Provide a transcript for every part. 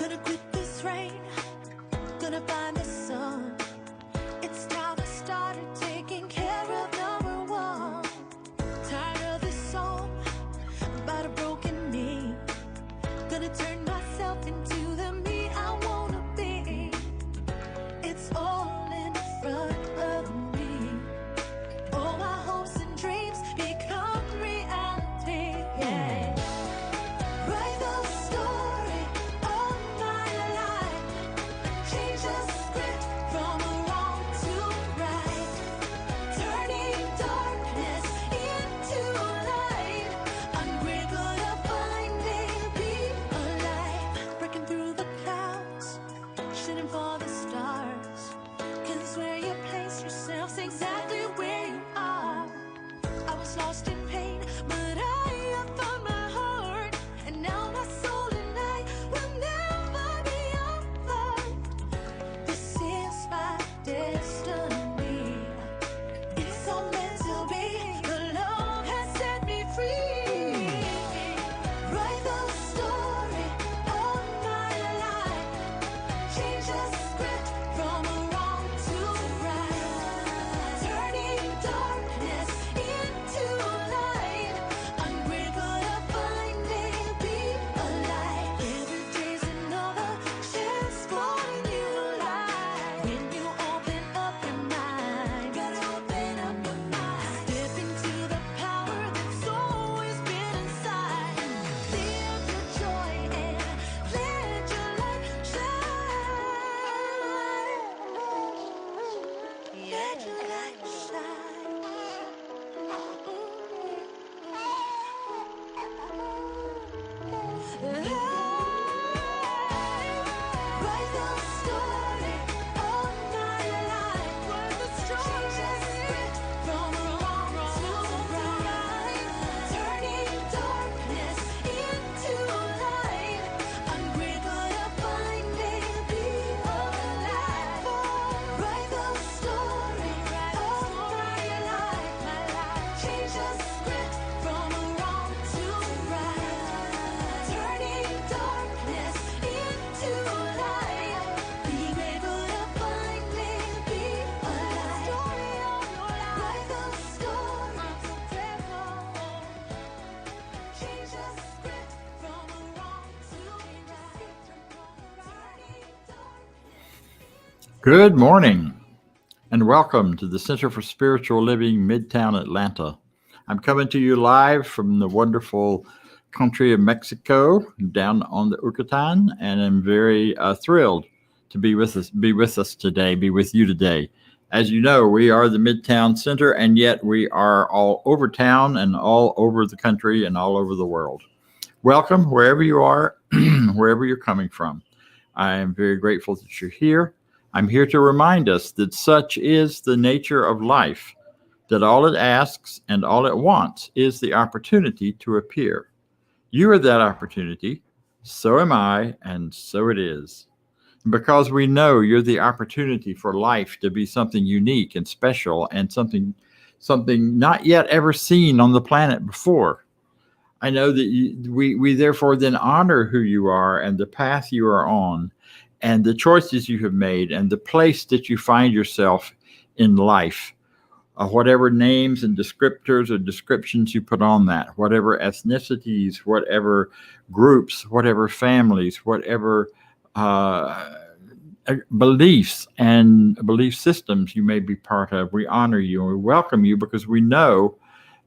Gonna quit this rain, gonna find the sun. It's time I started taking care of number one. Tired of this song about a broken me. Gonna turn myself into the me I wanna be. It's all in front of me. All my hopes and dreams become reality. Yeah. Write the story of my life. Change the script from wrong to right. Turning darkness into light. I'm grateful to finally be alive. Breaking through the clouds, shooting for the stars. 'Cause where you place yourself's exactly where you are. I was lost in pain, but I have found my heart. And now my soul and I will never be apart. This is my destiny. It's all meant to be. The Lord has set me free. Write the story of my life. Change the script from wrong to right. Turning darkness into light. I'm grateful to finally be alive. Every day's another chance for a new life. When you open up your mind, gotta open up your mind. Step into the power that's always been inside. Live your joy and let your light shine. Let your light shine. Write the story of my life. Change the script from wrong to right. Turning darkness into light. I'm grateful to finally be alive. Write the story of my life. Change the script from wrong to right. Turning darkness into light. Be grateful to finally be alive. Write the story. I'm so grateful. Change the script from wrong to right. Turning darkness. Good morning and welcome to the Center for Spiritual Living, Midtown, Atlanta. I'm coming to you live from the wonderful country of Mexico down on the Yucatan, and I'm very thrilled to be with you today. As you know, we are the Midtown Center, and yet we are all over town and all over the country and all over the world. Welcome wherever you are, wherever you're coming from. I am very grateful that you're here. I'm here to remind us that such is the nature of life, that all it asks and all it wants is the opportunity to appear. You are that opportunity, so am I, and so it is. Because we know you're the opportunity for life to be something unique and special and something not yet ever seen on the planet before. I know that we therefore then honor who you are and the path you are on and the choices you have made and the place that you find yourself in life. Whatever names and descriptors or descriptions you put on that, whatever ethnicities, whatever groups, whatever families, whatever beliefs and belief systems you may be part of, we honor you and we welcome you because we know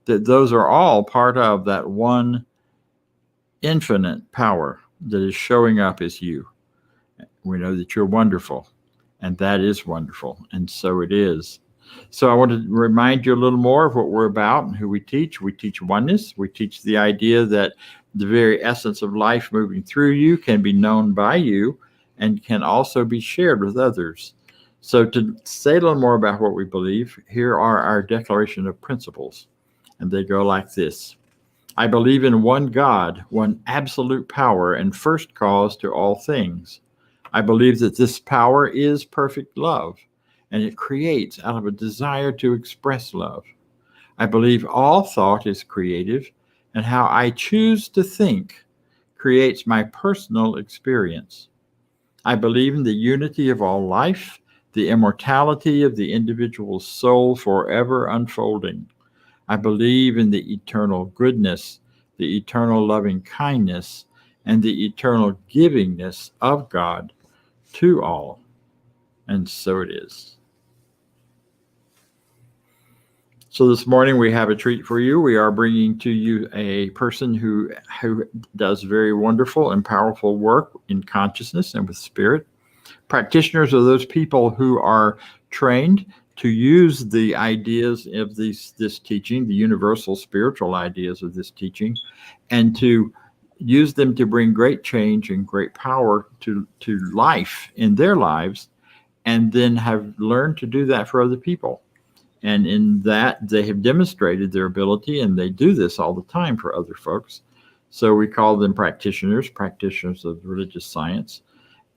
that those are all part of that one infinite power that is showing up as you. We know that you're wonderful, and that is wonderful, and so it is. So I want to remind you a little more of what we're about and who we teach. We teach oneness. We teach the idea that the very essence of life moving through you can be known by you and can also be shared with others. So to say a little more about what we believe, here are our declaration of principles, and they go like this. I believe in one God, one absolute power and first cause to all things. I believe that this power is perfect love, and it creates out of a desire to express love. I believe all thought is creative, and how I choose to think creates my personal experience. I believe in the unity of all life, the immortality of the individual soul forever unfolding. I believe in the eternal goodness, the eternal loving kindness, and the eternal givingness of God to all. And so it is. So this morning we have a treat for you. We are bringing to you a person who does very wonderful and powerful work in consciousness and with spirit. Practitioners are those people who are trained to use the ideas of this teaching, the universal spiritual ideas of this teaching, and to use them to bring great change and great power to life in their lives, and then have learned to do that for other people. And in that, they have demonstrated their ability, and they do this all the time for other folks. So we call them practitioners of religious science.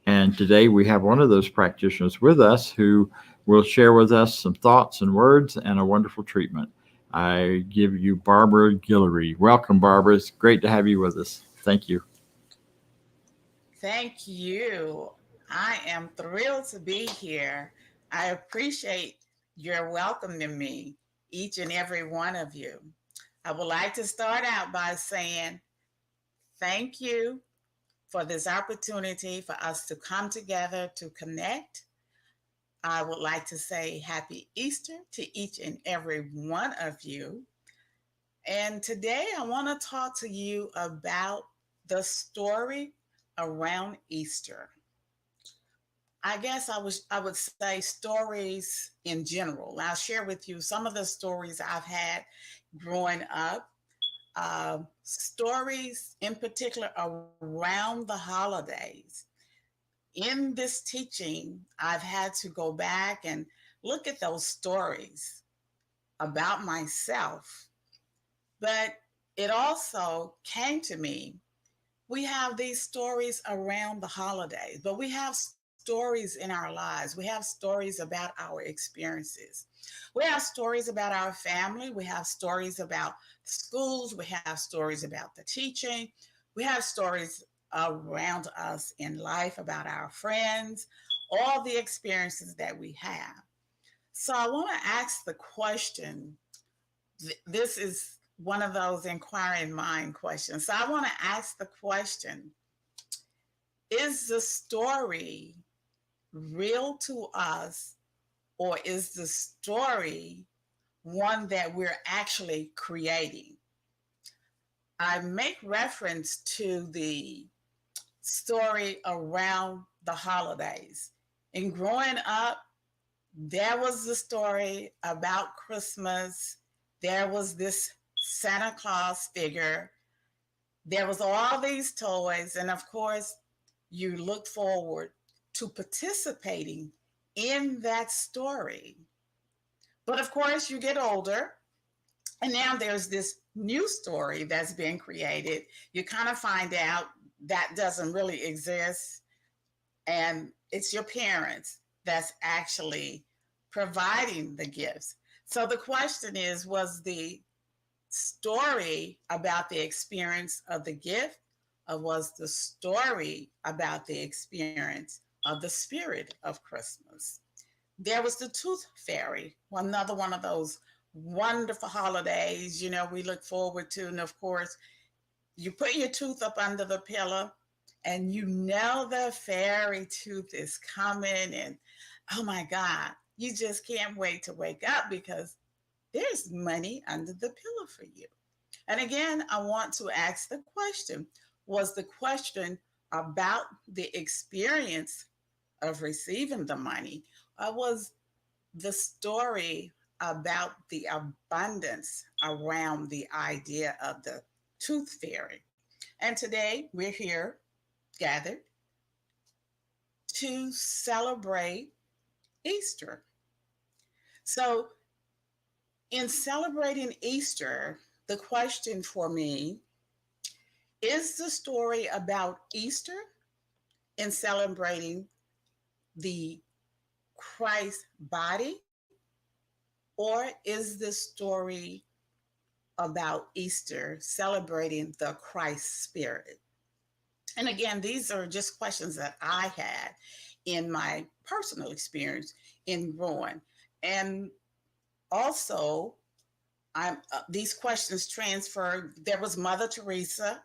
And today we have one of those practitioners with us who will share with us some thoughts and words and a wonderful treatment. I give you Barbara Guillory. Welcome, Barbara. It's great to have you with us. Thank you. Thank you. I am thrilled to be here. I appreciate your welcoming me, each and every one of you. I would like to start out by saying thank you for this opportunity for us to come together to connect. I would like to say happy Easter to each and every one of you. And today I want to talk to you about the story around Easter. I guess I would say stories in general. I'll share with you some of the stories I've had growing up. Stories in particular around the holidays. In this teaching, I've had to go back and look at those stories about myself. But it also came to me, we have these stories around the holidays, but we have stories in our lives. We have stories about our experiences. We have stories about our family. We have stories about schools. We have stories about the teaching. We have stories around us in life about our friends, all the experiences that we have. So I want to ask the question. This is one of those inquiring mind questions. So I want to ask the question, is the story real to us, or is the story one that we're actually creating? I make reference to the story around the holidays. In growing up, there was the story about Christmas. There was this Santa Claus figure. There was all these toys. And of course, you look forward to participating in that story. But of course, you get older, and now there's this new story that's being created. You kind of find out that doesn't really exist, and it's your parents that's actually providing the gifts. So the question is, was the story about the experience of the gift, or was the story about the experience of the spirit of Christmas? There was the Tooth Fairy, another one of those wonderful holidays, we look forward to. And of course, you put your tooth up under the pillow and the fairy tooth is coming. And oh my God, you just can't wait to wake up because there's money under the pillow for you. And again, I want to ask the question, was the question about the experience of receiving the money, or was the story about the abundance around the idea of the tooth fairy? And today we're here gathered to celebrate Easter. So, in celebrating Easter, the question for me is the story about Easter in celebrating the Christ body, or is the story about Easter celebrating the Christ spirit? And again, these are just questions that I had in my personal experience in growing. And also, I'm these questions transferred. There was Mother Teresa.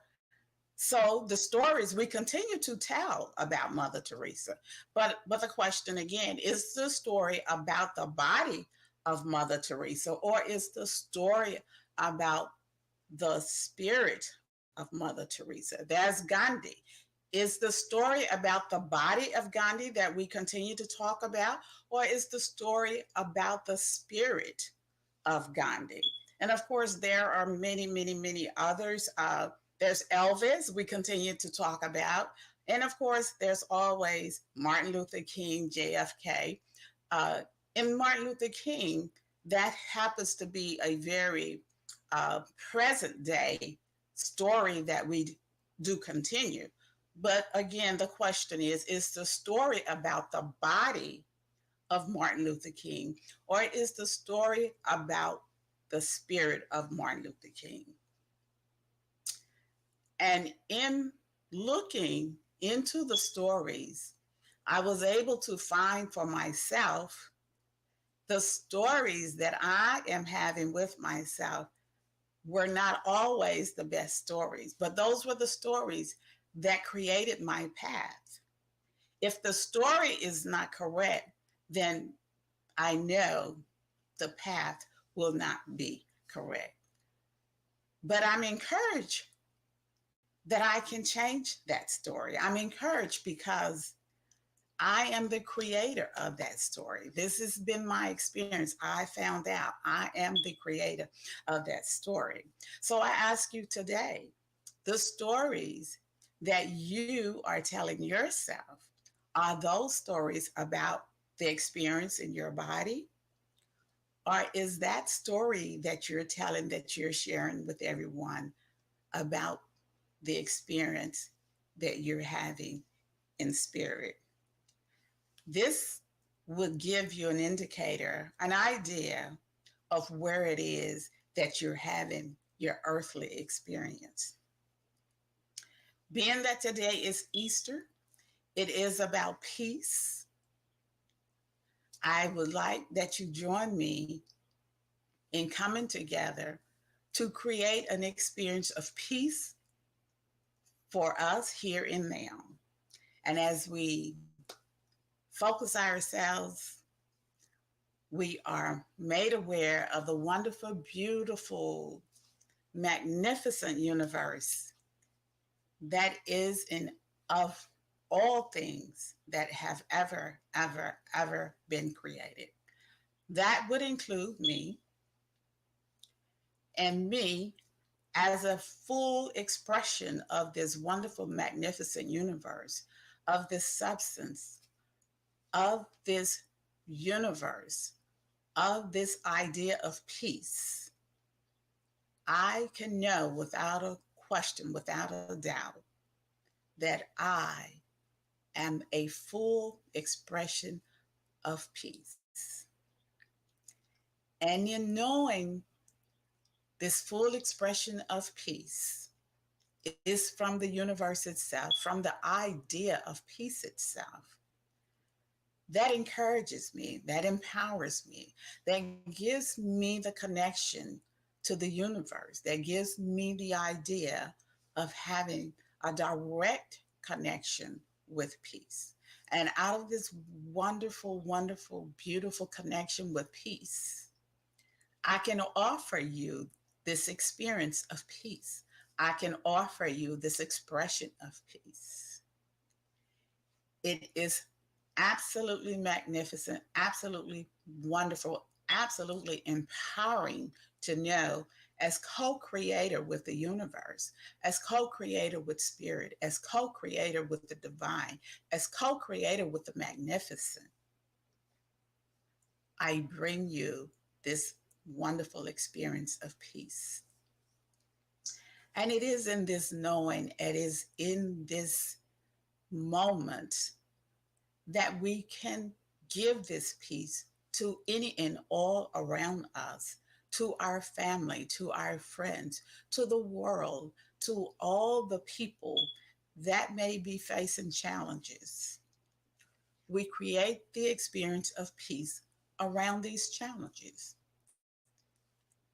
So the stories we continue to tell about Mother Teresa. But the question again, is the story about the body of Mother Teresa, or is the story about the spirit of Mother Teresa? There's Gandhi. Is the story about the body of Gandhi that we continue to talk about, or is the story about the spirit of Gandhi? And of course, there are many, many, many others. There's Elvis, we continue to talk about. And of course, there's always Martin Luther King, JFK. Uh, and Martin Luther King, that happens to be a very uh, present day story that we do continue. But again, the question is the story about the body of Martin Luther King, or is the story about the spirit of Martin Luther King? And in looking into the stories, I was able to find for myself the stories that I am having with myself were not always the best stories, but those were the stories that created my path. If the story is not correct, then I know the path will not be correct. But I'm encouraged that I can change that story. I'm encouraged because I am the creator of that story. This has been my experience. I found out I am the creator of that story. So I ask you today, the stories that you are telling yourself, are those stories about the experience in your body? Or is that story that you're telling, that you're sharing with everyone about the experience that you're having in spirit? This would give you an indicator, an idea of where it is that you're having your earthly experience. Being that today is Easter, it is about peace. I would like that you join me in coming together to create an experience of peace for us here and now. And as we focus ourselves, we are made aware of the wonderful, beautiful, magnificent universe that is in of all things that have ever, ever, ever been created. That would include me, and me as a full expression of this wonderful, magnificent universe, of this substance, of this universe, of this idea of peace. I can know without a question, without a doubt, that I am a full expression of peace. And in knowing this full expression of peace is from the universe itself, from the idea of peace itself. That encourages me, that empowers me, that gives me the connection to the universe, that gives me the idea of having a direct connection with peace. And out of this wonderful, wonderful, beautiful connection with peace, I can offer you this experience of peace. I can offer you this expression of peace. It is absolutely magnificent, absolutely wonderful, absolutely empowering to know, as co-creator with the universe, as co-creator with spirit, as co-creator with the divine, as co-creator with the magnificent, I bring you this wonderful experience of peace. And it is in this knowing, it is in this moment that we can give this peace to any and all around us, to our family, to our friends, to the world, to all the people that may be facing challenges. We create the experience of peace around these challenges.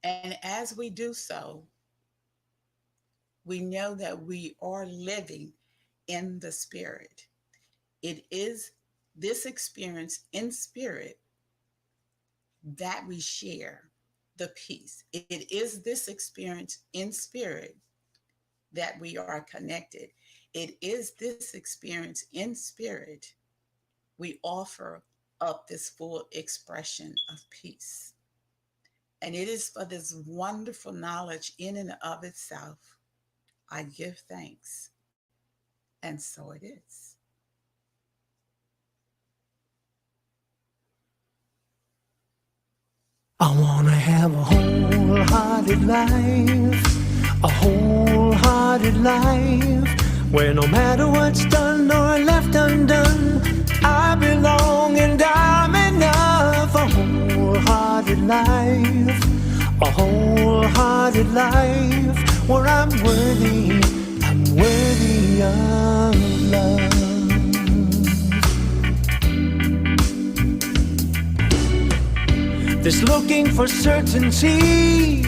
And as we do so, we know that we are living in the Spirit. It is this experience in spirit that we share the peace. It is this experience in spirit that we are connected. It is this experience in spirit we offer up this full expression of peace. And it is for this wonderful knowledge in and of itself. I give thanks. And so it is. I wanna have a wholehearted life, a wholehearted life, where no matter what's done or left undone, I belong and I'm enough. A wholehearted life, a wholehearted life, where I'm worthy of love. This looking for certainty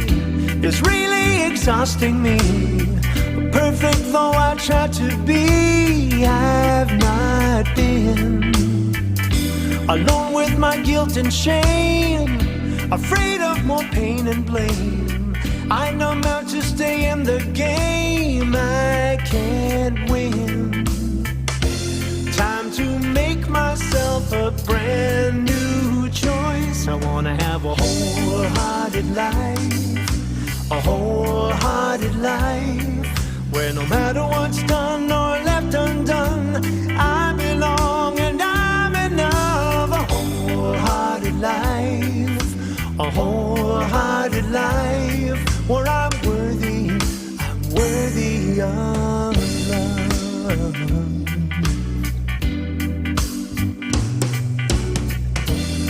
is really exhausting me. Perfect though I try to be, I've not been. Alone with my guilt and shame, afraid of more pain and blame. I know how to stay in the game, I can't win. Time to make myself a brand new choice. I wanna have a wholehearted life, a wholehearted life, where no matter what's done or left undone, I belong and I'm enough. A wholehearted life, a wholehearted life, where I'm worthy of love.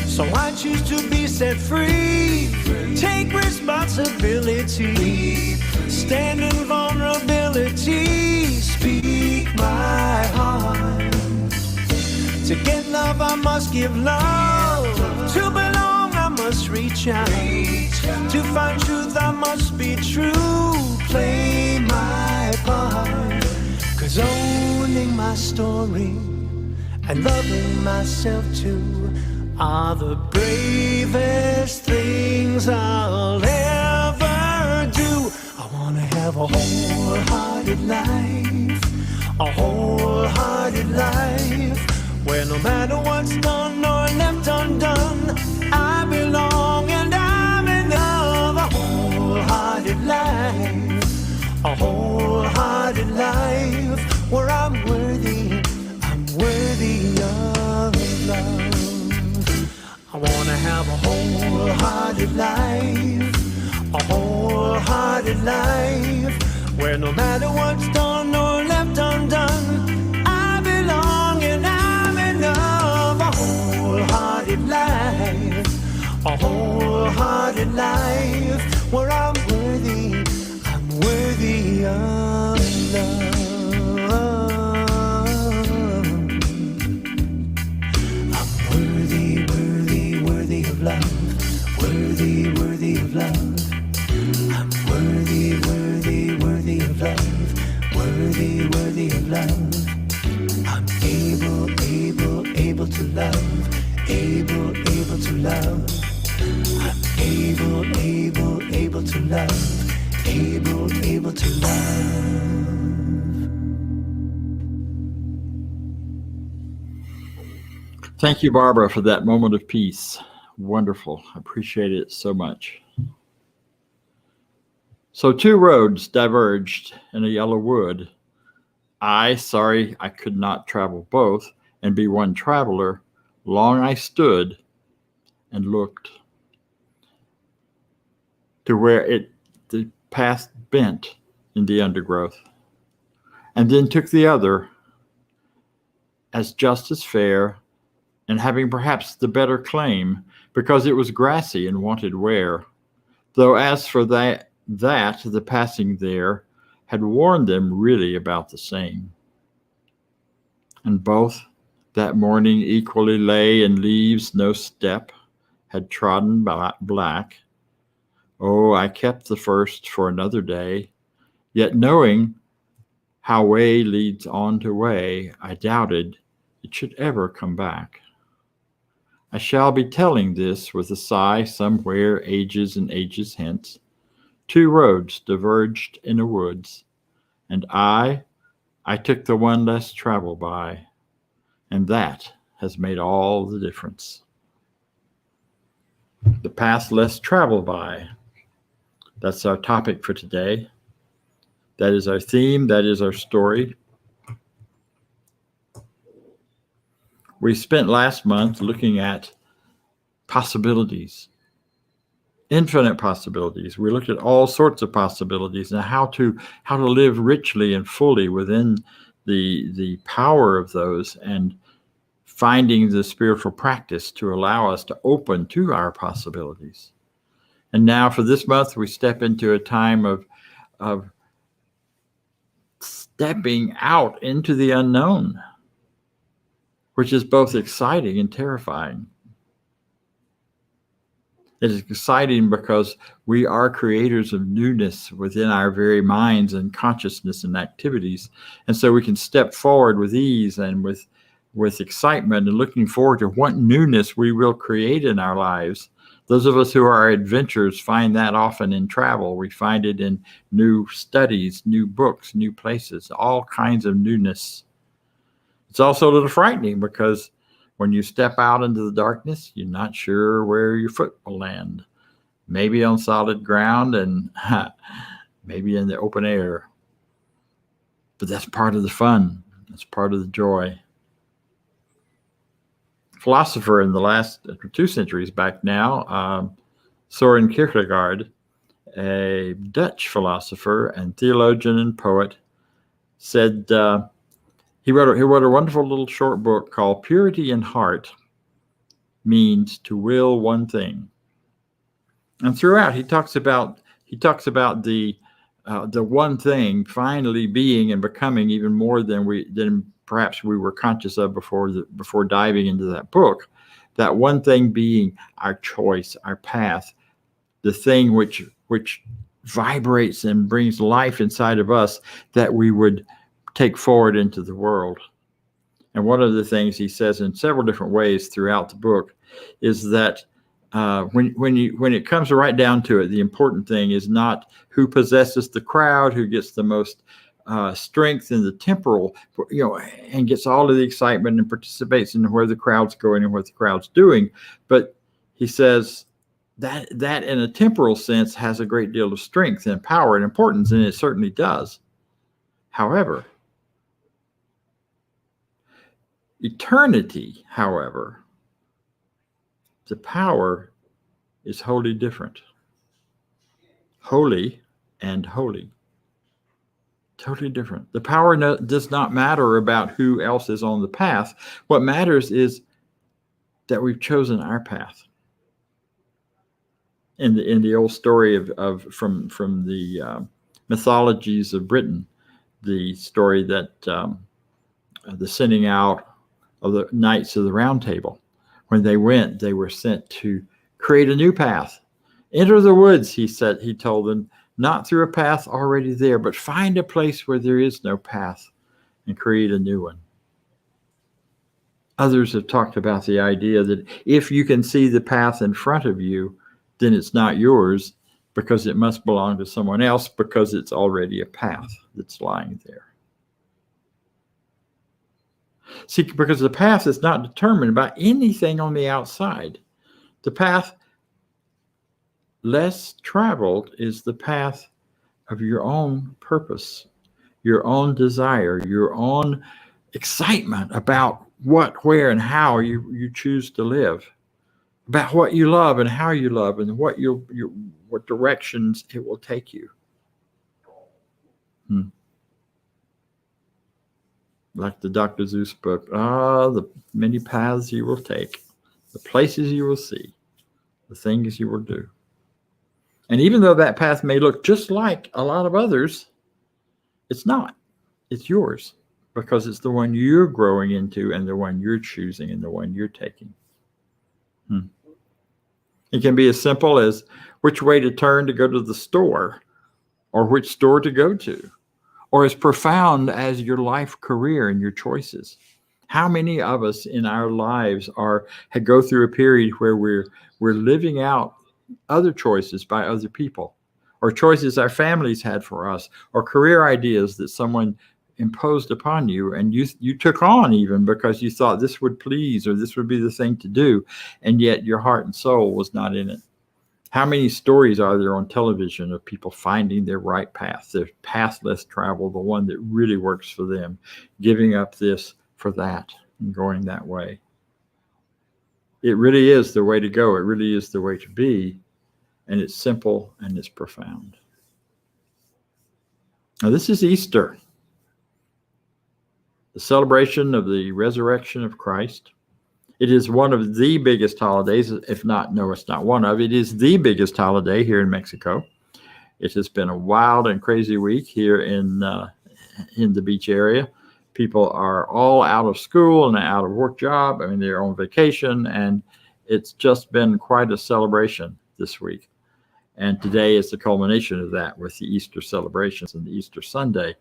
So I choose to be set free, take responsibility, stand in vulnerability, speak my heart. To get love I must give love, to belong I must reach out, to find truth I must be true, play my part. 'Cause owning my story and loving myself too are the bravest things I'll ever do. I wanna have a wholehearted life, a wholehearted life, where no matter what's done or left undone, I belong and I'm enough. A wholehearted life, a wholehearted life, where I'm worthy of love. I wanna have a wholehearted life, a wholehearted life, where no matter what's done or left undone, I belong and I'm enough. A wholehearted life, a wholehearted life, where I'm worthy of love. Love, worthy of love. I'm worthy of love, worthy of love. I'm able to love, able to love. I'm able to love, able to love. Thank you, Barbara, for that moment of peace. Wonderful. I appreciate it so much. So 2 roads diverged in a yellow wood. Sorry I could not travel both and be one traveler. Long I stood and looked to where the path bent in the undergrowth, and then took the other as just as fair, and having perhaps the better claim, because it was grassy and wanted wear. Though as for that the passing there had warned them really about the same. And both that morning equally lay in leaves no step had trodden black. Oh, I kept the first for another day, yet knowing how way leads on to way, I doubted it should ever come back. I shall be telling this with a sigh somewhere ages and ages hence. Two roads diverged in the woods, and I took the one less traveled by, and that has made all the difference. The path less traveled by. That's our topic for today. That is our theme. That is our story. We spent last month looking at possibilities, infinite possibilities. We looked at all sorts of possibilities and how to live richly and fully within the power of those, and finding the spiritual practice to allow us to open to our possibilities. And now for this month, we step into a time of stepping out into the unknown, which is both exciting and terrifying. It is exciting because we are creators of newness within our very minds and consciousness and activities. And so we can step forward with ease and with excitement and looking forward to what newness we will create in our lives. Those of us who are adventurers find that often in travel. We find it in new studies, new books, new places, all kinds of newness. It's also a little frightening because when you step out into the darkness, you're not sure where your foot will land. Maybe on solid ground and maybe in the open air. But that's part of the fun. That's part of the joy. Philosopher in the last 2 centuries back now, Soren Kierkegaard, a Dutch philosopher and theologian and poet, said he wrote a wonderful little short book called Purity in Heart Means to Will One Thing. And throughout he talks about the one thing finally being and becoming even more than perhaps we were conscious of before diving into that book. That one thing being our choice, our path, the thing which vibrates and brings life inside of us that we would take forward into the world. And one of the things he says in several different ways throughout the book is that when it comes right down to it, the important thing is not who possesses the crowd, who gets the most strength in the temporal, and gets all of the excitement and participates in where the crowd's going and what the crowd's doing. But he says that in a temporal sense has a great deal of strength and power and importance, and it certainly does. However, eternity, however, the power is wholly different. Holy and holy. Totally different. The power does not matter about who else is on the path. What matters is that we've chosen our path. In the old story from the mythologies of Britain, the story that the sending out of the Knights of the Round Table, when they went, they were sent to create a new path. Enter the woods, he told them, not through a path already there, but find a place where there is no path and create a new one. Others have talked about the idea that if you can see the path in front of you, then it's not yours because it must belong to someone else because it's already a path that's lying there. See, because the path is not determined by anything on the outside. The path less traveled is the path of your own purpose, your own desire, your own excitement about what, where, and how you choose to live, about what you love and how you love and what directions it will take you. Like the Dr. Seuss book, the many paths you will take, the places you will see, the things you will do. And even though that path may look just like a lot of others, it's not. It's yours. because it's the one you're growing into and the one you're choosing and the one you're taking. It can be as simple as which way to turn to go to the store, or which store to go to, or as profound as your life career and your choices. How many of us in our lives go through a period where we're living out other choices by other people, or choices our families had for us, or career ideas that someone imposed upon you and you took on, even because you thought this would please or this would be the thing to do, and yet your heart and soul was not in it. How many stories are there on television of people finding their right path, their path less traveled, the one that really works for them, giving up this for that and going that way? It really is the way to go. It really is the way to be. And it's simple and it's profound. Now, this is Easter, the celebration of the resurrection of Christ. It is one of the biggest holidays, if not, no, it's not one of, it is the biggest holiday here in Mexico. It has been a wild and crazy week here in the beach area. People are all out of school and out of work job. I mean, they're on vacation, and it's just been quite a celebration this week. And today is the culmination of that with the Easter celebrations and the Easter Sunday.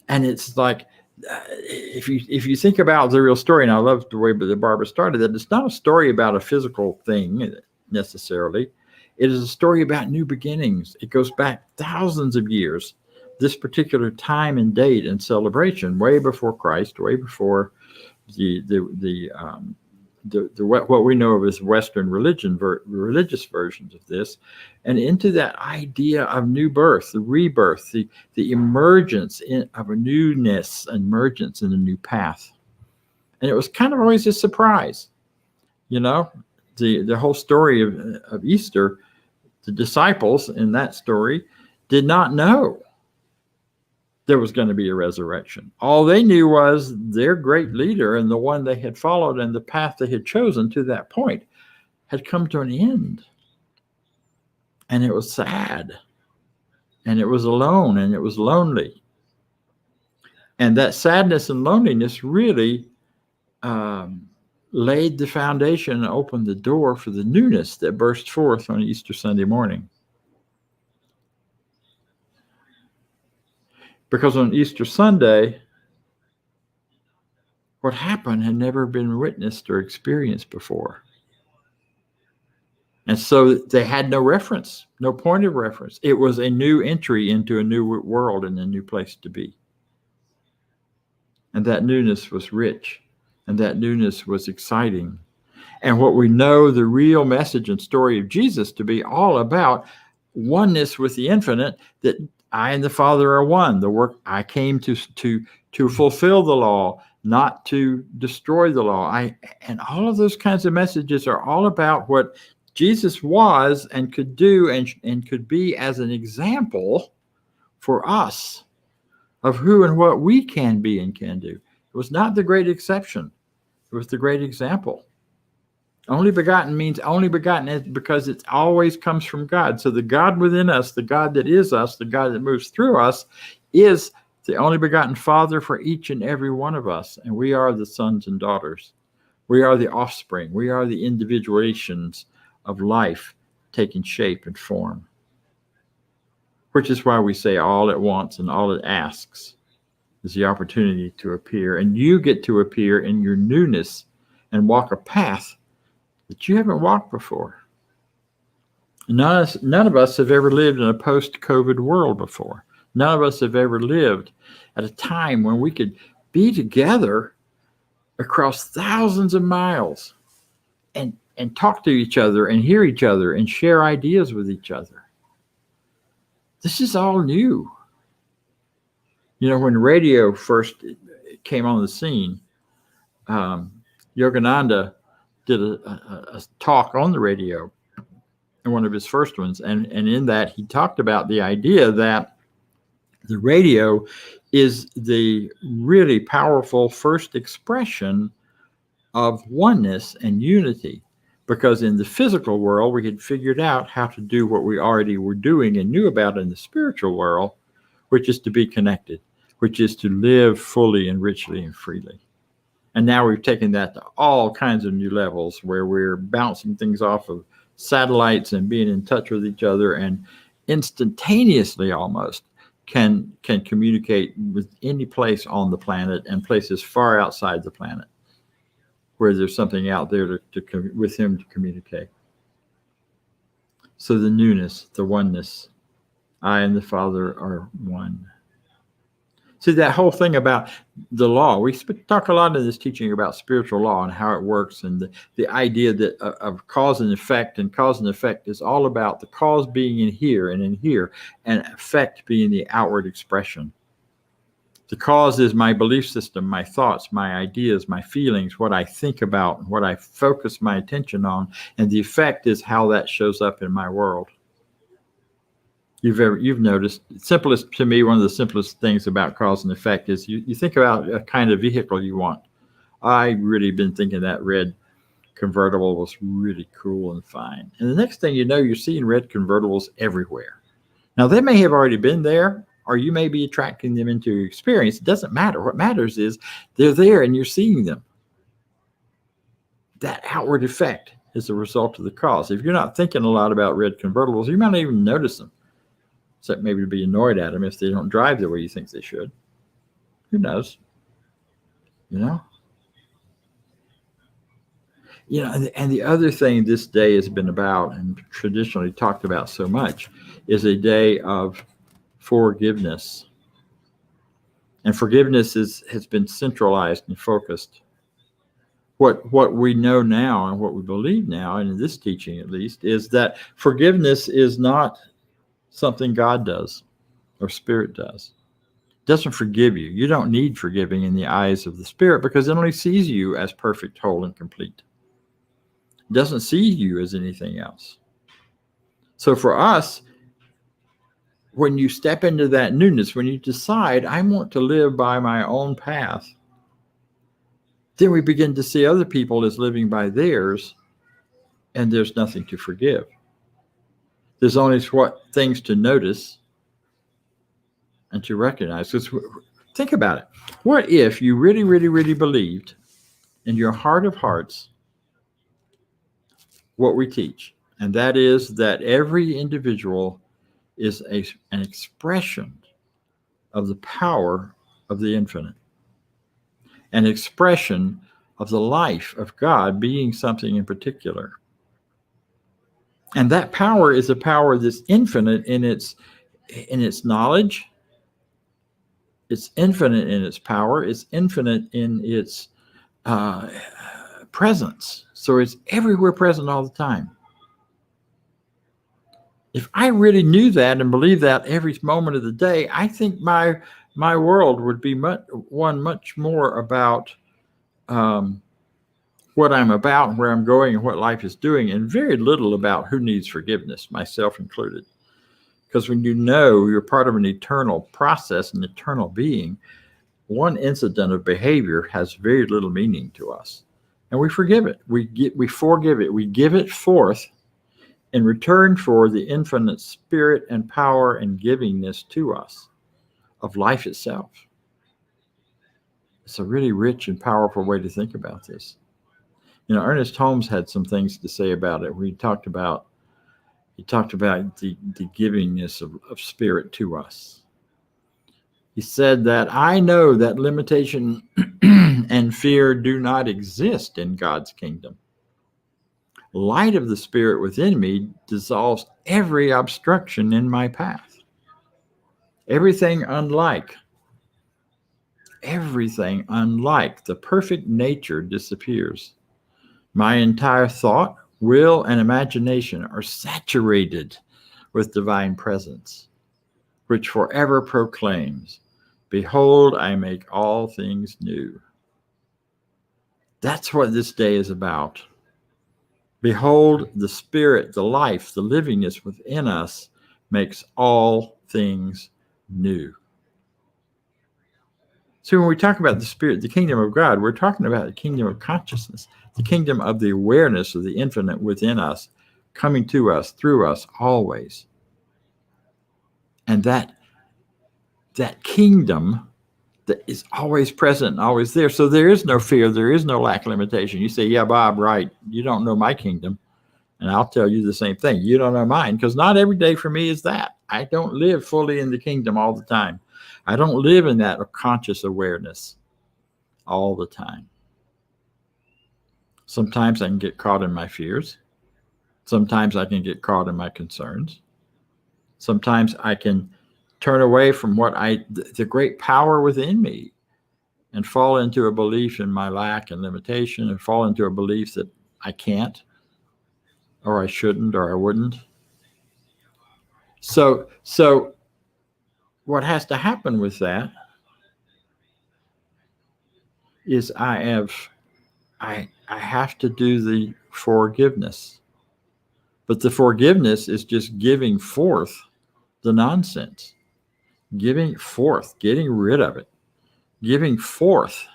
And it's like, if you think about the real story, and I love the way that Barbara started that, it's not a story about a physical thing necessarily. It is a story about new beginnings. It goes back thousands of years, this particular time and date and celebration, way before Christ, way before what we know of as Western religious versions of this, and into that idea of new birth, the rebirth, the emergence of a newness, emergence in a new path. And it was kind of always a surprise, the whole story of Easter. The disciples in that story did not know there was going to be a resurrection. All they knew was their great leader and the one they had followed and the path they had chosen to that point had come to an end. And it was sad. And it was alone and it was lonely. And that sadness and loneliness really laid the foundation and opened the door for the newness that burst forth on Easter Sunday morning. Because on Easter Sunday, what happened had never been witnessed or experienced before. And so they had no reference, no point of reference. It was a new entry into a new world and a new place to be. And that newness was rich, and that newness was exciting. And what we know the real message and story of Jesus to be all about, oneness with the infinite, that I and the Father are one. The work I came to fulfill the law, not to destroy the law. And all of those kinds of messages are all about what Jesus was and could do and could be as an example for us of who and what we can be and can do. It was not the great exception. It was the great example. Only begotten means only begotten because it always comes from God. So the God within us, the God that is us, the God that moves through us, is the only begotten Father for each and every one of us. And we are the sons and daughters. We are the offspring. We are the individuations of life taking shape and form. Which is why we say all it wants and all it asks is the opportunity to appear. And you get to appear in your newness and walk a path that you haven't walked before. None of us have ever lived in a post-COVID world before. None of us have ever lived at a time when we could be together across thousands of miles and talk to each other and hear each other and share ideas with each other. This is all new. When radio first came on the scene, Yogananda did a talk on the radio, and one of his first ones. And in that, he talked about the idea that the radio is the really powerful first expression of oneness and unity. Because in the physical world, we had figured out how to do what we already were doing and knew about in the spiritual world, which is to be connected. which is to live fully and richly and freely. And now we've taken that to all kinds of new levels where we're bouncing things off of satellites and being in touch with each other, and instantaneously almost can communicate with any place on the planet and places far outside the planet where there's something out there with him to communicate. So the newness, the oneness, I and the Father are one. See, that whole thing about the law, we talk a lot in this teaching about spiritual law and how it works, and the idea that of cause and effect is all about the cause being in here, and effect being the outward expression. The cause is my belief system, my thoughts, my ideas, my feelings, what I think about, what I focus my attention on, and the effect is how that shows up in my world. You've noticed, simplest to me, one of the simplest things about cause and effect is you think about a kind of vehicle you want. I really been thinking that red convertible was really cool and fine. And the next thing you know, you're seeing red convertibles everywhere. Now, they may have already been there, or you may be attracting them into your experience. It doesn't matter. What matters is they're there and you're seeing them. That outward effect is a result of the cause. If you're not thinking a lot about red convertibles, you might not even notice them. Except maybe to be annoyed at them if they don't drive the way you think they should. Who knows? You know? And the other thing this day has been about, and traditionally talked about so much, is a day of forgiveness. And forgiveness has been centralized and focused. What we know now and what we believe now, and in this teaching at least, is that forgiveness is not something God does or Spirit does. It doesn't forgive you. You don't need forgiving in the eyes of the Spirit because it only sees you as perfect, whole, and complete. It doesn't see you as anything else. So for us, when you step into that newness, when you decide, I want to live by my own path, then we begin to see other people as living by theirs, and there's nothing to forgive. There's only things to notice and to recognize. Because think about it. What if you really, really, really believed in your heart of hearts what we teach? And that is that every individual is an expression of the power of the infinite, an expression of the life of God being something in particular. And that power is a power that's infinite in its knowledge. It's infinite in its power. It's infinite in its presence. So it's everywhere present all the time. If I really knew that and believed that every moment of the day, I think my world would be much more about what I'm about, where I'm going, and what life is doing, and very little about who needs forgiveness, myself included. Because when you know you're part of an eternal process, an eternal being, one incident of behavior has very little meaning to us. And we forgive it. We forgive it. We give it forth in return for the infinite spirit and power and givingness to us of life itself. It's a really rich and powerful way to think about this. Ernest Holmes had some things to say about it. He talked about the givingness of spirit to us. He said that I know that limitation and fear do not exist in God's kingdom. Light of the Spirit within me dissolves every obstruction in my path. Everything unlike the perfect nature disappears. My entire thought, will, and imagination are saturated with divine presence, which forever proclaims, behold, I make all things new. That's what this day is about. Behold, the Spirit, the life, the livingness within us makes all things new. So when we talk about the Spirit, the kingdom of God, we're talking about the kingdom of consciousness, the kingdom of the awareness of the infinite within us, coming to us, through us, always. And that kingdom that is always present and always there. So there is no fear. There is no lack of limitation. You say, yeah, Bob, right. You don't know my kingdom. And I'll tell you the same thing. You don't know mine, because not every day for me is that. I don't live fully in the kingdom all the time. I don't live in that conscious awareness all the time. Sometimes I can get caught in my fears. Sometimes I can get caught in my concerns. Sometimes I can turn away from the great power within me and fall into a belief in my lack and limitation, and fall into a belief that I can't, or I shouldn't, or I wouldn't. So what has to happen with that is I have to do the forgiveness. But the forgiveness is just giving forth the nonsense, giving forth, getting rid of it, giving forth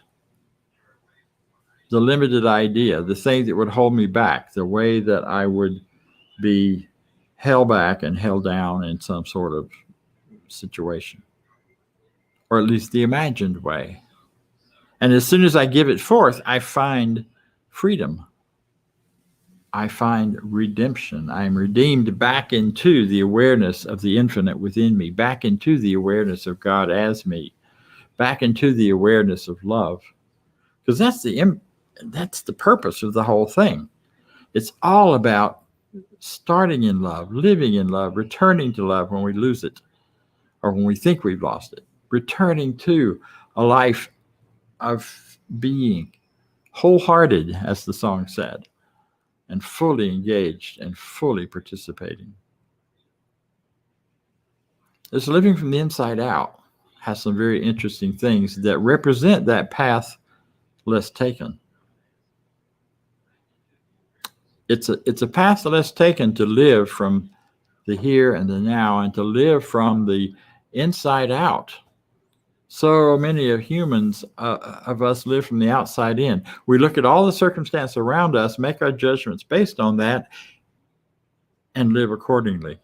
the limited idea, the thing that would hold me back, the way that I would be held back and held down in some sort of situation, or at least the imagined way. And as soon as I give it forth, I find freedom. I find redemption. I am redeemed back into the awareness of the infinite within me, back into the awareness of God as me, back into the awareness of love. Because that's the purpose of the whole thing. It's all about starting in love, living in love, returning to love when we lose it, or when we think we've lost it, returning to a life of being wholehearted, as the song said, and fully engaged and fully participating. This living from the inside out has some very interesting things that represent that path less taken. It's a path less taken to live from the here and the now, and to live from the inside out. So many of humans, of us, live from the outside in. We look at all the circumstance around us, make our judgments based on that, and live accordingly.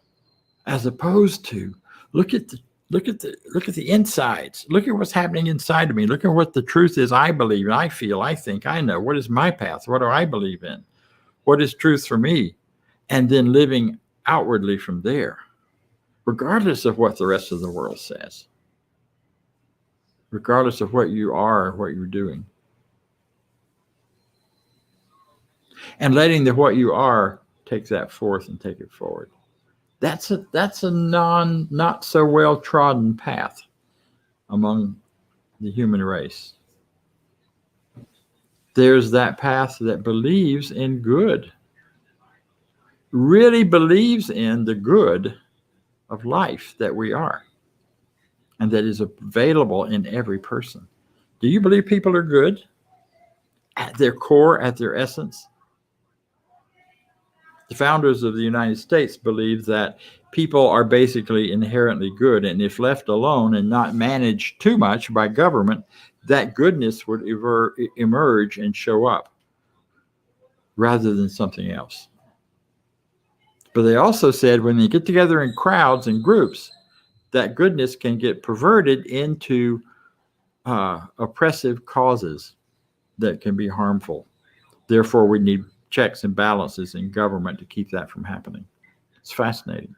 As opposed to look at the insides. Look at what's happening inside of me. Look at what the truth is. I believe, I feel, I think, I know. What is my path? What do I believe in? What is truth for me? And then living outwardly from there, regardless of what the rest of the world says, regardless of what you are or what you're doing. And letting the what you are take that forth and take it forward. That's a not so well trodden path among the human race. There's that path that believes in good, really believes in the good of life that we are, and that is available in every person. Do you believe people are good at their core, at their essence? The founders of the United States believed that people are basically inherently good, and if left alone and not managed too much by government, that goodness would emerge and show up rather than something else. But they also said when they get together in crowds and groups, that goodness can get perverted into oppressive causes that can be harmful. Therefore, we need checks and balances in government to keep that from happening. It's fascinating.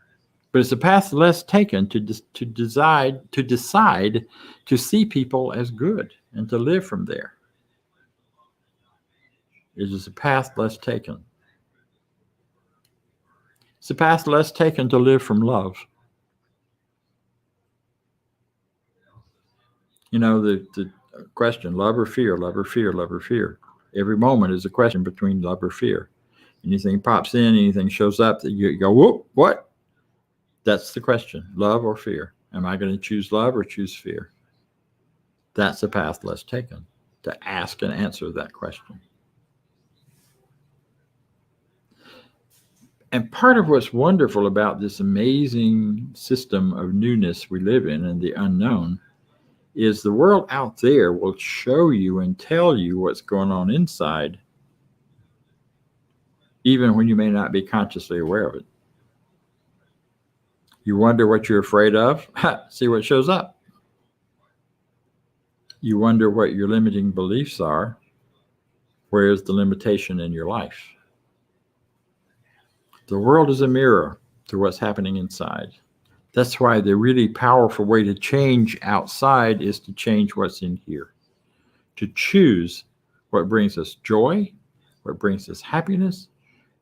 But it's a path less taken to decide to see people as good and to live from there. It is a path less taken. It's a path less taken to live from love. You know, the question, love or fear, love or fear, love or fear. Every moment is a question between love or fear. Anything pops in, anything shows up that you go, whoop, what? That's the question, love or fear. Am I going to choose love or choose fear? That's a path less taken, to ask and answer that question. And part of what's wonderful about this amazing system of newness we live in and the unknown is the world out there will show you and tell you what's going on inside, even when you may not be consciously aware of it. You wonder what you're afraid of? See what shows up. You wonder what your limiting beliefs are. Where is the limitation in your life? The world is a mirror to what's happening inside. That's why the really powerful way to change outside is to change what's in here. To choose what brings us joy, what brings us happiness,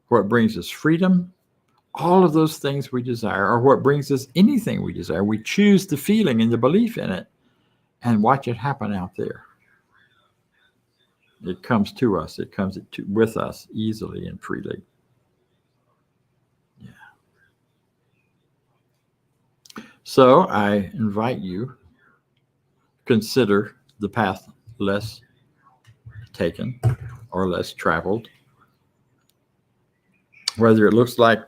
what brings us freedom, all of those things we desire, or what brings us anything we desire. We choose the feeling and the belief in it and watch it happen out there. It comes to us, it comes with us easily and freely. Yeah. So I invite you to consider the path less taken or less traveled, whether it looks like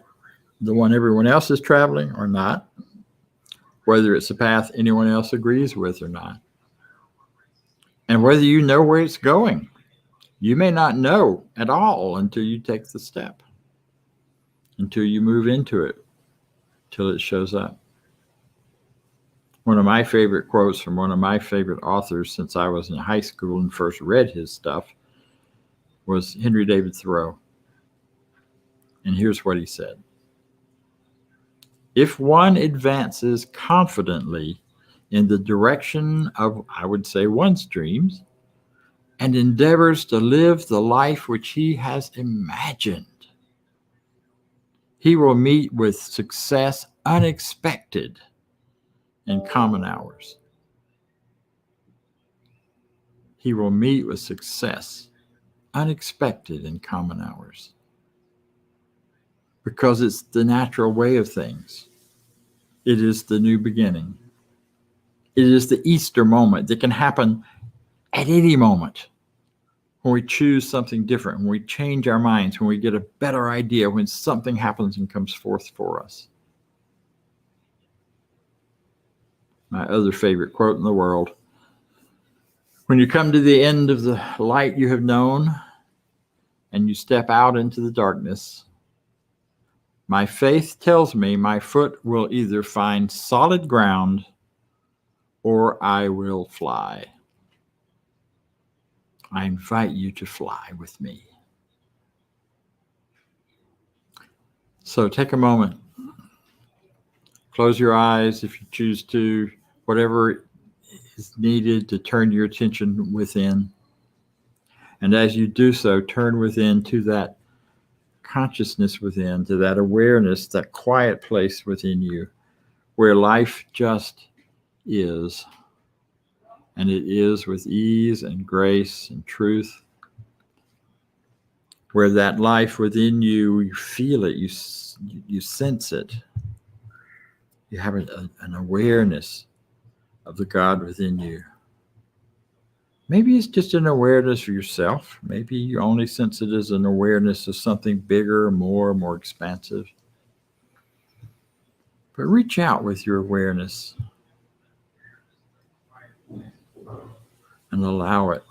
the one everyone else is traveling or not, whether it's a path anyone else agrees with or not, and whether you know where it's going. You may not know at all until you take the step, until you move into it, till it shows up. One of my favorite quotes from one of my favorite authors since I was in high school and first read his stuff was Henry David Thoreau. And here's what he said. If one advances confidently in the direction of, I would say, one's dreams, and endeavors to live the life which he has imagined, he will meet with success unexpected in common hours. He will meet with success unexpected in common hours. Because it's the natural way of things. It is the new beginning. It is the Easter moment that can happen at any moment. When we choose something different, when we change our minds, when we get a better idea, when something happens and comes forth for us. My other favorite quote in the world. When you come to the end of the light you have known and you step out into the darkness, my faith tells me my foot will either find solid ground or I will fly. I invite you to fly with me. So take a moment. Close your eyes if you choose to, whatever is needed to turn your attention within. And as you do so, turn within to that consciousness within, to that awareness, that quiet place within you where life just is. And it is with ease and grace and truth. Where that life within you, you feel it, you sense it. You have an awareness of the God within you. Maybe it's just an awareness of yourself. Maybe you only sense it as an awareness of something bigger, more expansive. But reach out with your awareness and allow it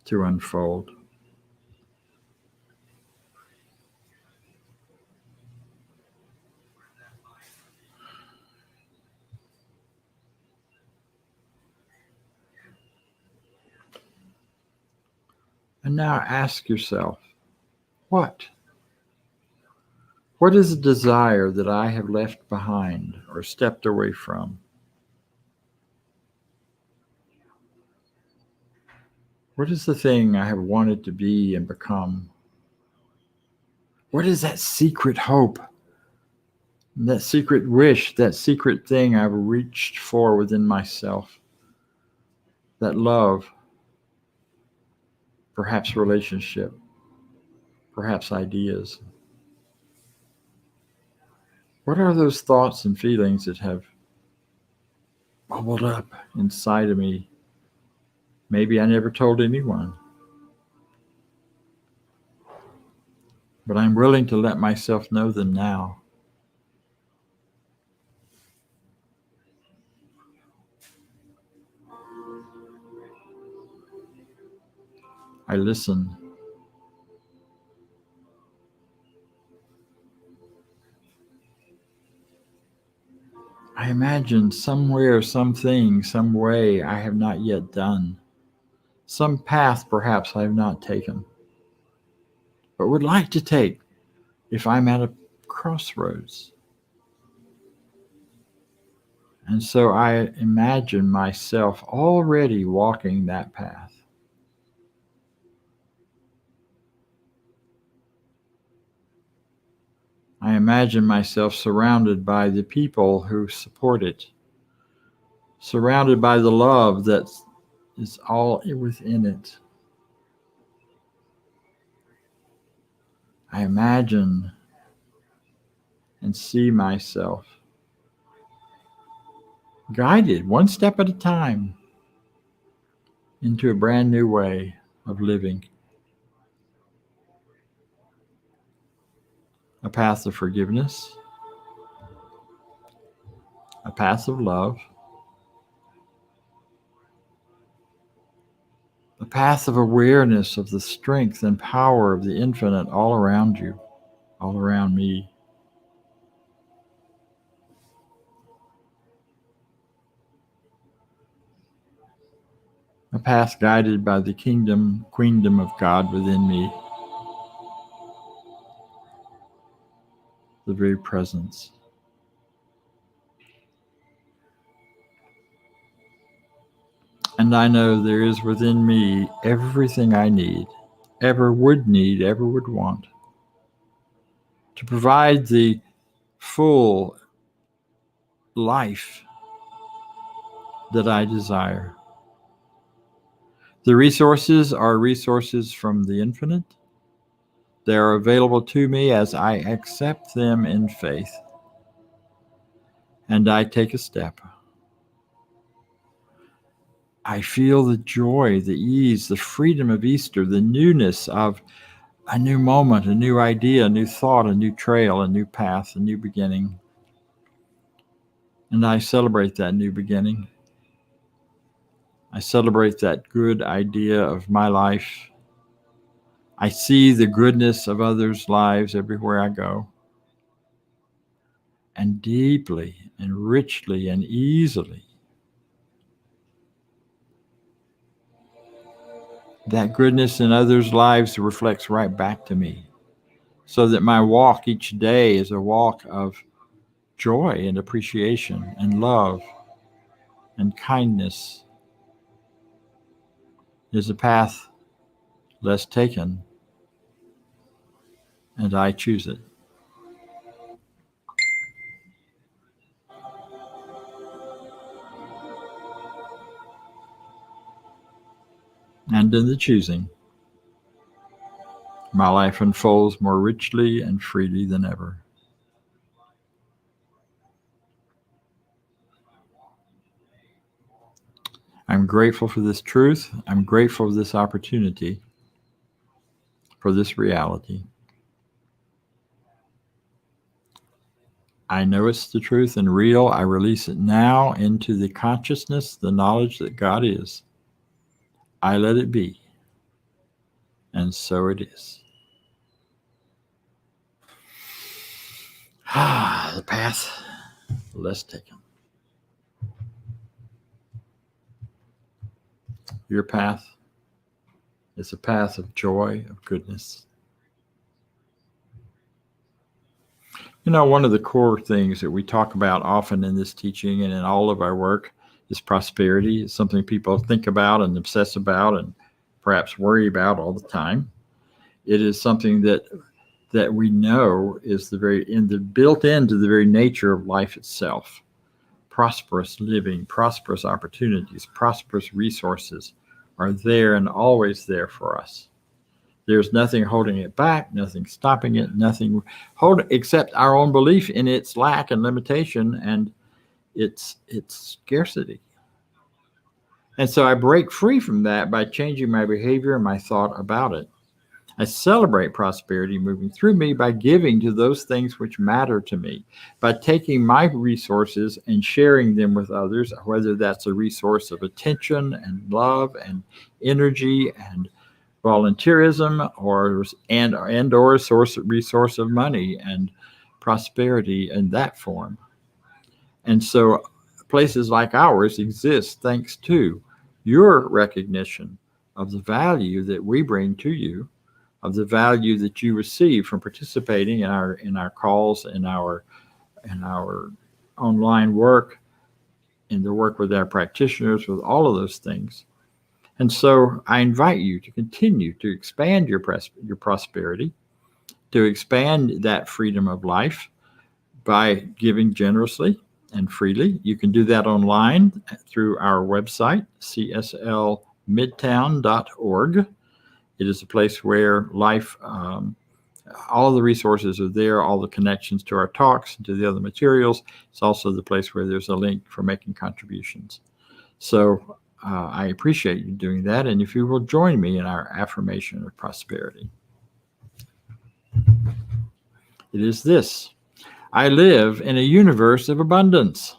to unfold. And now ask yourself, what? What is a desire that I have left behind or stepped away from? What is the thing I have wanted to be and become? What is that secret hope, that secret wish, that secret thing I've reached for within myself? That love, perhaps relationship, perhaps ideas. What are those thoughts and feelings that have bubbled up inside of me? Maybe I never told anyone. But I'm willing to let myself know them now. I listen. I I imagine somewhere, something, some way I have not yet done, some path perhaps I have not taken, but would like to take if I'm at a crossroads. And so I imagine myself already walking that path. I imagine myself surrounded by the people who support it, surrounded by the love that is all within it. I imagine and see myself guided one step at a time into a brand new way of living. A path of forgiveness, a path of love, a path of awareness of the strength and power of the infinite all around you, all around me. A path guided by the queendom of God within me, the very presence. And I know there is within me everything I need, ever would need, ever would want, to provide the full life that I desire. The resources are resources from the infinite. They are available to me as I accept them in faith. And I take a step. I feel the joy, the ease, the freedom of Easter, the newness of a new moment, a new idea, a new thought, a new trail, a new path, a new beginning. And I celebrate that new beginning. I celebrate that good idea of my life. I see the goodness of others' lives everywhere I go. And deeply and richly and easily, that goodness in others' lives reflects right back to me, so that my walk each day is a walk of joy and appreciation and love and kindness, is a path less taken, and I choose it. And in the choosing, my life unfolds more richly and freely than ever. I'm grateful for this truth. I'm grateful for this opportunity, for this reality. I know it's the truth and real. I release it now into the consciousness, the knowledge that God is. I let it be. And so it is. The path less taken. Your path is a path of joy, of goodness. You know, one of the core things that we talk about often in this teaching and in all of our work is prosperity. It's something people think about and obsess about and perhaps worry about all the time. It is something that we know is built into the very nature of life itself. Prosperous living, prosperous opportunities, prosperous resources are there and always there for us. There's nothing holding it back, nothing stopping it, nothing except our own belief in its lack and limitation and its scarcity. And so I break free from that by changing my behavior and my thought about it. I celebrate prosperity moving through me by giving to those things which matter to me, by taking my resources and sharing them with others, whether that's a resource of attention and love and energy and volunteerism or a resource of money and prosperity in that form. And so places like ours exist thanks to your recognition of the value that we bring to you, of the value that you receive from participating in our calls, in our online work, in the work with our practitioners, with all of those things. And so I invite you to continue to expand your prosperity, to expand that freedom of life by giving generously and freely. You can do that online through our website, cslmidtown.org. It is a place where life, all of the resources are there, all the connections to our talks and to the other materials. It's also the place where there's a link for making contributions. So I appreciate you doing that. And if you will join me in our affirmation of prosperity, it is this: I live in a universe of abundance.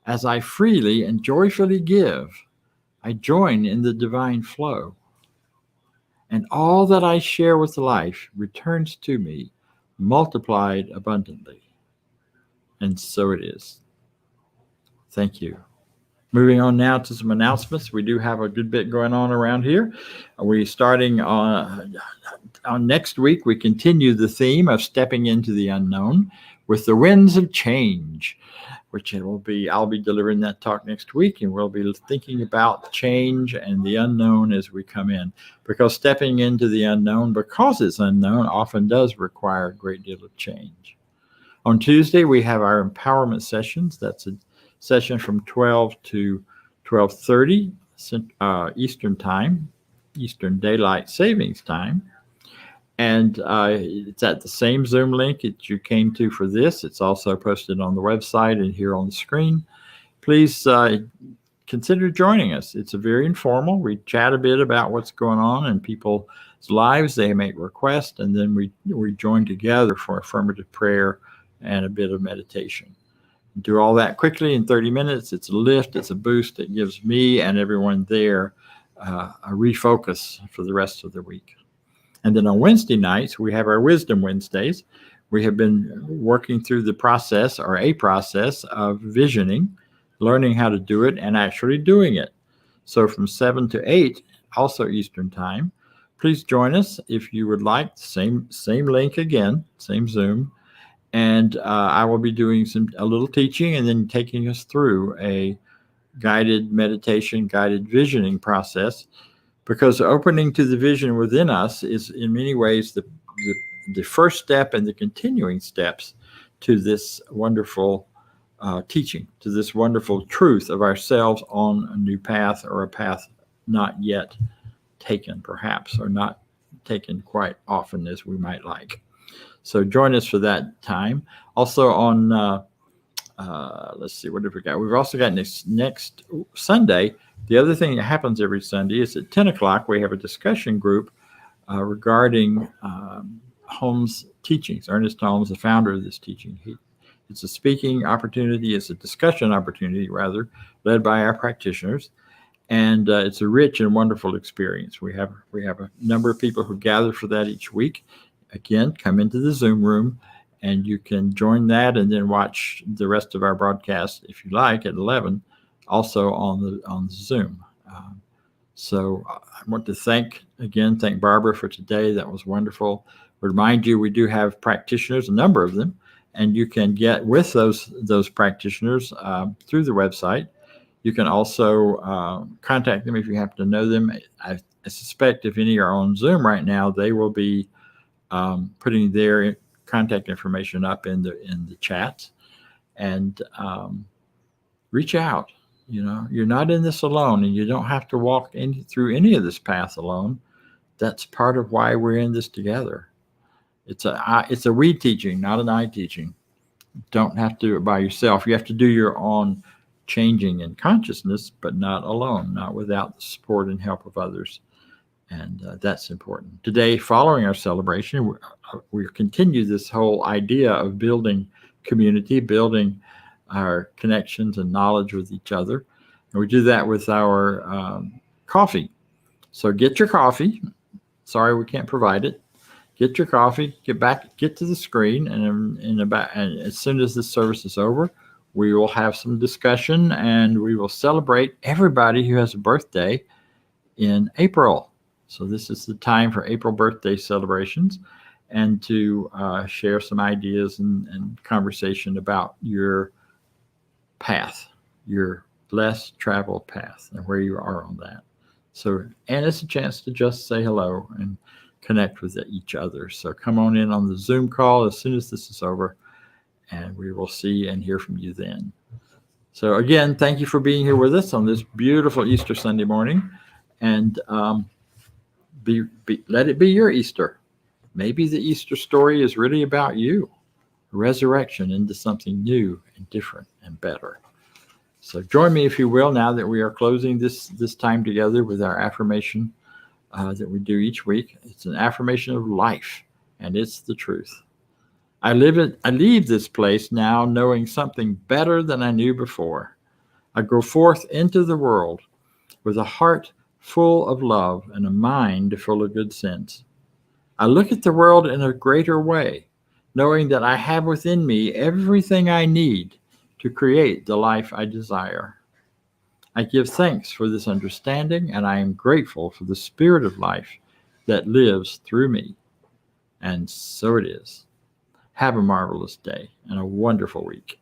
As I freely and joyfully give, I join in the divine flow. And all that I share with life returns to me, multiplied abundantly. And so it is. Thank you. Moving on now to some announcements. We do have a good bit going on around here. We're starting on next week. We continue the theme of stepping into the unknown with the winds of change, which it will be. I'll be delivering that talk next week, and we'll be thinking about change and the unknown as we come in, because stepping into the unknown, because it's unknown, often does require a great deal of change. On Tuesday, we have our empowerment sessions. That's a session from 12 to 12:30 Eastern Time, Eastern Daylight Savings Time. And it's at the same Zoom link that you came to for this. It's also posted on the website and here on the screen. Please consider joining us. It's a very informal. We chat a bit about what's going on in people's lives. They make requests, and then we join together for affirmative prayer and a bit of meditation. Do all that quickly in 30 minutes. It's a lift. It's a boost. It gives me and everyone there a refocus for the rest of the week. And then on Wednesday nights, we have our Wisdom Wednesdays. We have been working through the process, or a process, of visioning, learning how to do it, and actually doing it. So from 7 to 8, also Eastern Time, please join us if you would like. Same link again, same Zoom. And I will be doing a little teaching and then taking us through a guided meditation, guided visioning process, because opening to the vision within us is in many ways the first step and the continuing steps to this wonderful teaching, to this wonderful truth of ourselves on a new path, or a path not yet taken, perhaps, or not taken quite often as we might like. So join us for that time. Also on, let's see, what have we got? We've also got next Sunday. The other thing that happens every Sunday is at 10 o'clock, we have a discussion group regarding Holmes' teachings. Ernest Holmes, the founder of this teaching. It's a speaking opportunity. It's a discussion opportunity, rather, led by our practitioners. And it's a rich and wonderful experience. We have a number of people who gather for that each week. Again, come into the Zoom room, and you can join that and then watch the rest of our broadcast, if you like, at 11, also on the Zoom. So I want to thank Barbara for today. That was wonderful. Remind you, we do have practitioners, a number of them, and you can get with those practitioners through the website. You can also contact them if you happen to know them. I suspect if any are on Zoom right now, they will be putting their contact information up in the chat, and reach out. You know, you're not in this alone, and you don't have to walk through any of this path alone. That's part of why we're in this together. It's a we teaching, not an I teaching. You don't have to do it by yourself. You have to do your own changing in consciousness, but not alone, not without the support and help of others. And that's important. Today, following our celebration, we continue this whole idea of building community, building our connections and knowledge with each other. And we do that with our coffee. So get your coffee. Sorry, we can't provide it. Get your coffee, get to the screen, and as soon as this service is over, we will have some discussion and we will celebrate everybody who has a birthday in April. So this is the time for April birthday celebrations and to share some ideas and conversation about your path, your less traveled path, and where you are on that. So, and it's a chance to just say hello and connect with each other. So come on in on the Zoom call as soon as this is over, and we will see and hear from you then. So again, thank you for being here with us on this beautiful Easter Sunday morning, and let it be your Easter. Maybe the Easter story is really about you, resurrection into something new and different and better. So join me, if you will, now that we are closing this time together with our affirmation that we do each week. It's an affirmation of life, and it's the truth. I leave this place now knowing something better than I knew before. I go forth into the world with a heart full of love and a mind full of good sense. I look at the world in a greater way, knowing that I have within me everything I need to create the life I desire. I give thanks for this understanding, and I am grateful for the spirit of life that lives through me. And so it is. Have a marvelous day and a wonderful week.